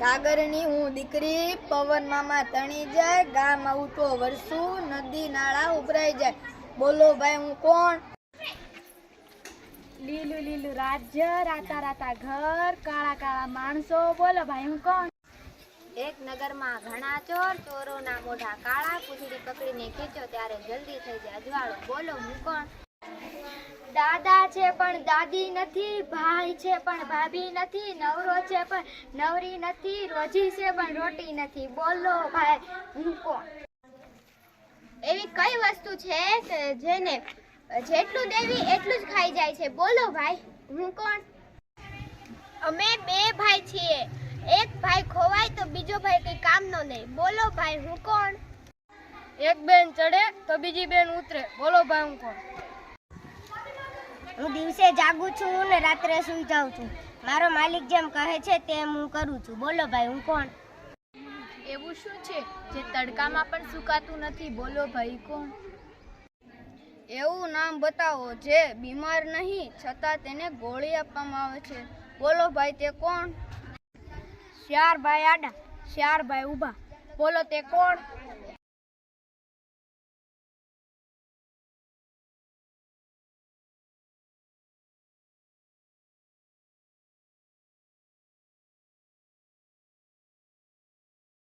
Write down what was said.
સાગરની હું દીકરી, પવન મામા તણી જાય, ગામ આવું તો વરસું, નદી નાળા ઉભરાઈ જાય. બોલો ભાઈ હું કોણ? લીલું લીલું રાજ્ય, રાતા રાતા ઘર, કાળા કાળા માણસો. બોલો ભાઈ હું કોણ? એક નગરમાં ઘણા ચોર, ચોરોના મોઢા કાળા, પૂંછડી પકડીને ખીચો ત્યારે જલ્દી થઈ જાય અજવાળો. બોલો હું કોણ? દાદા છે પણ દાદી નથી, ભાઈ છે પણ ભાભી નથી, નવરો છે પણ નવરી નથી, રોજી છે પણ રોટી નથી. બોલો ભાઈ હું કોણ? એવી કઈ વસ્તુ છે કે જેને જેટલું દેવી એટલું જ ખાઈ જાય છે? બોલો ભાઈ હું કોણ? અમે બે ભાઈ છીએ, એક ભાઈ ખોવાય તો બીજો ભાઈ કઈ કામનો નહીં. બોલો ભાઈ હું કોણ? એક બેન ચડે તો બીજી બેન ઉતરે. બોલો ભાઈ હું કોણ? હું દિવસે જાગું છું ને રાત્રે સૂઈ જાઉં છું. મારો માલિક જેમ કહે છે તેમ હું કરું છું. બોલો ભાઈ હું કોણ? એવું શું છે જે તડકામાં પણ સુકાતું નથી? બોલો ભાઈ કોણ? એવું નામ બતાવો જે બીમાર નહીં છતાં તેને ગોળી આપવામાં આવે છે. બોલો ભાઈ તે કોણ? 4 ભાઈ આડા, 4 ભાઈ ઊભા. બોલો તે કોણ?